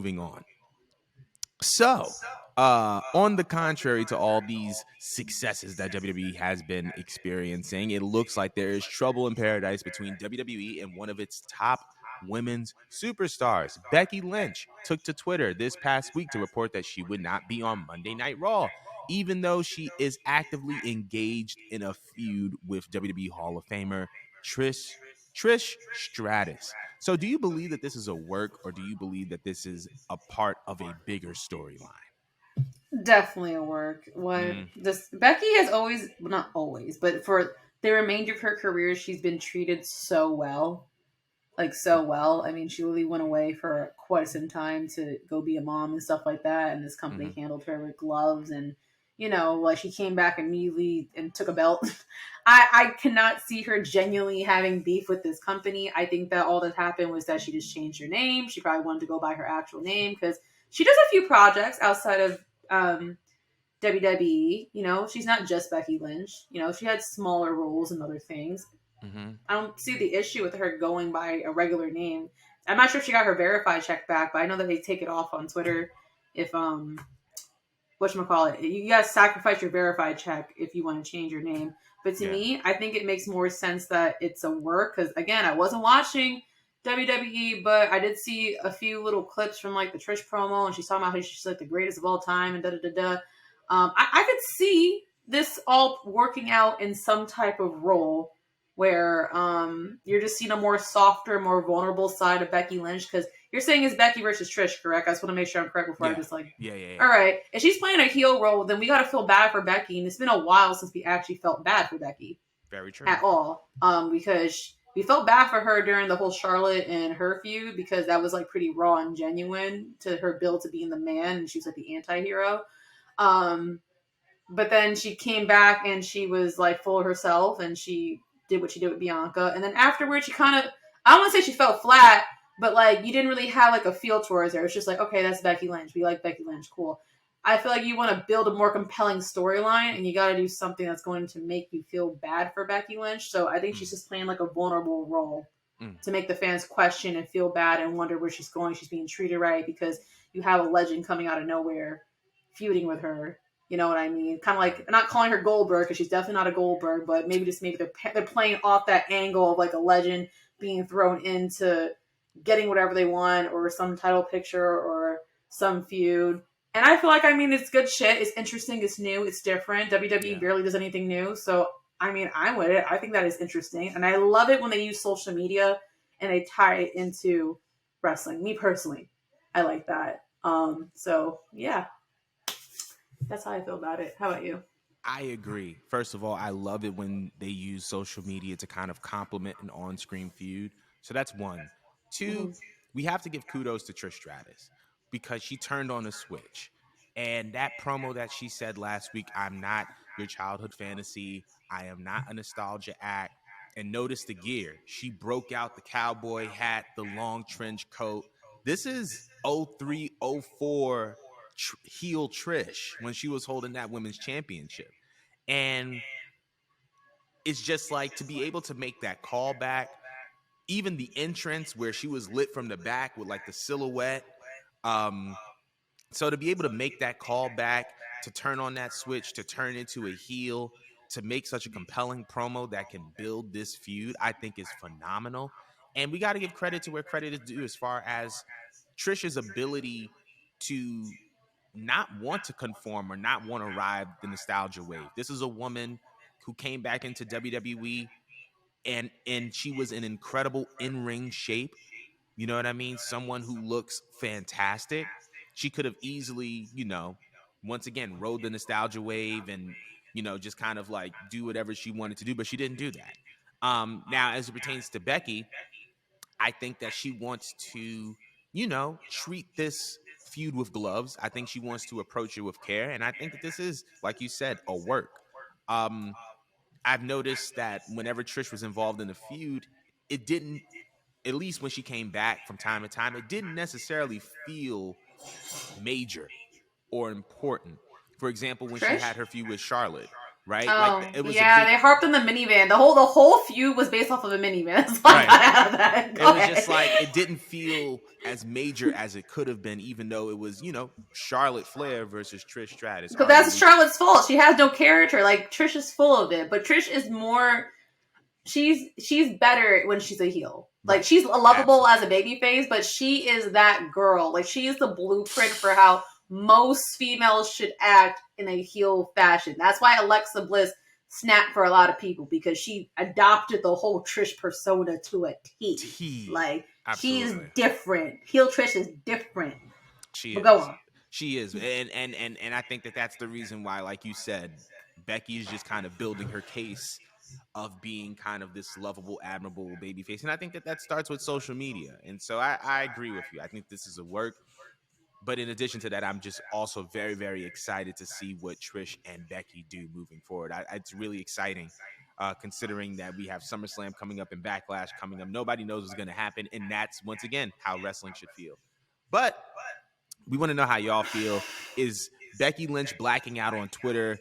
moving on. So, on the contrary to all these successes that WWE has been experiencing, it looks like there is trouble in paradise between WWE and one of its top women's superstars. Becky Lynch took to Twitter this past week to report that she would not be on Monday Night Raw, even though she is actively engaged in a feud with WWE Hall of Famer Trish Stratus. So, do you believe that this is a work, or do you believe that this is a part of a bigger storyline? Definitely a work. What Mm, this Becky has always, well, not always, but for the remainder of her career, she's been treated so well, like so well. I mean, she really went away for quite some time to go be a mom and stuff like that, and this company mm-hmm. handled her with gloves, and like she came back immediately and took a belt. I cannot see her genuinely having beef with this company. I think that all that happened was that she just changed her name. She probably wanted to go by her actual name because she does a few projects outside of WWE. She's not just Becky Lynch. She had smaller roles and other things. Mm-hmm. I don't see the issue with her going by a regular name. I'm not sure if she got her verified check back, but I know that they take it off on Twitter if whatchamacallit, you guys sacrifice your verified check if you want to change your name. But to Yeah. me, I think it makes more sense that it's a work because again, I wasn't watching WWE, but I did see a few little clips from like the Trish promo, and she's talking about how she's like the greatest of all time and da da da da. I could see this all working out in some type of role where you're just seeing a more softer, more vulnerable side of Becky Lynch because you're saying it's Becky versus Trish, correct? I just want to make sure I'm correct before I Yeah. just like Yeah. all right. If she's playing a heel role, then we got to feel bad for Becky. And it's been a while since we actually felt bad for Becky Very true. at all. Because we felt bad for her during the whole Charlotte and her feud because that was like pretty raw and genuine to her build to being the man. And she was like the anti hero. Um, but then she came back and she was like full of herself and she did what she did with Bianca. And then afterwards, she kind of, I don't want to say she fell flat, but like you didn't really have like a feel towards her. It's just like, okay, that's Becky Lynch. We like Becky Lynch. Cool. I feel like you want to build a more compelling storyline and you got to do something that's going to make you feel bad for Becky Lynch. So I think she's Mm, just playing like a vulnerable role mm. to make the fans question and feel bad and wonder where she's going. She's being treated right because you have a legend coming out of nowhere feuding with her. You know what I mean? Kind of like Right. I'm not calling her Goldberg because she's definitely not a Goldberg, but maybe they're playing off that angle of like a legend being thrown into getting whatever they want or some title picture or some feud. And I feel like it's good shit. It's interesting. It's new. It's different. WWE Yeah. barely does anything new, so I'm with it. I think that is interesting, and I love it when they use social media and they tie it into wrestling. Me personally, I like that. So yeah, that's how I feel about it. How about you? I agree. First of all, I love it when they use social media to kind of complement an on-screen feud. So that's one. Two, Mm-hmm. we have to give kudos to Trish Stratus because she turned on a switch. And that promo that she said last week, I'm not your childhood fantasy. I am not a nostalgia act. And notice the gear. She broke out the cowboy hat, the long trench coat. This is 03, 04 heel Trish when she was holding that women's championship. And it's just like to be able to make that callback, even the entrance where she was lit from the back with like the silhouette. Um, so to be able to make that callback, to turn on that switch, to turn into a heel, to make such a compelling promo that can build this feud, I think is phenomenal. And we got to give credit to where credit is due as far as Trish's ability to not want to conform or not want to ride the nostalgia wave. This is a woman who came back into WWE and she was in incredible in-ring shape. You know what I mean? Someone who looks fantastic. She could have easily, once again, rode the nostalgia wave and, just kind of like do whatever she wanted to do, but she didn't do that. Now, as it pertains to Becky, I think that she wants to, treat this feud with gloves. I think she wants to approach it with care. And I think that this is, like you said, a work. Um, I've noticed that whenever Trish was involved in the feud, it didn't, at least when she came back from time to time, it didn't necessarily feel major or important. For example, when she Trish? had her feud with Charlotte. right? Like Oh it was a yeah, big they harped on the minivan. The whole feud was based off of a minivan. So I right. gotta have that. It Go was just ahead. like it didn't feel as major as it could have been, even though it was, Charlotte Flair versus Trish Stratus, Because that's arguably. Charlotte's fault. She has no character. Like Trish is full of it, but Trish is more. She's better when she's a heel. Like Right. she's lovable as a Absolutely. baby face, but she is that girl. Like she is the blueprint for how most females should act in a heel fashion. That's why Alexa Bliss snapped for a lot of people because she adopted the whole Trish persona to a T. T. Like she's Absolutely. different. Heel Trish is different. She But go is. on. She is. And I think that that's the reason why, like you said, Becky is just kind of building her case of being kind of this lovable, admirable babyface. And I think that that starts with social media. And so I agree with you. I think this is a work. But in addition to that, I'm just also very, very excited to see what Trish and Becky do moving forward. It's really exciting, considering that we have SummerSlam coming up and Backlash coming up. Nobody knows what's going to happen. And that's, once again, how wrestling should feel. But we want to know how y'all feel. Is Becky Lynch blacking out on Twitter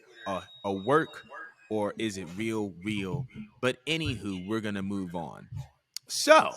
a work, or is it real? But anywho, we're going to move on. So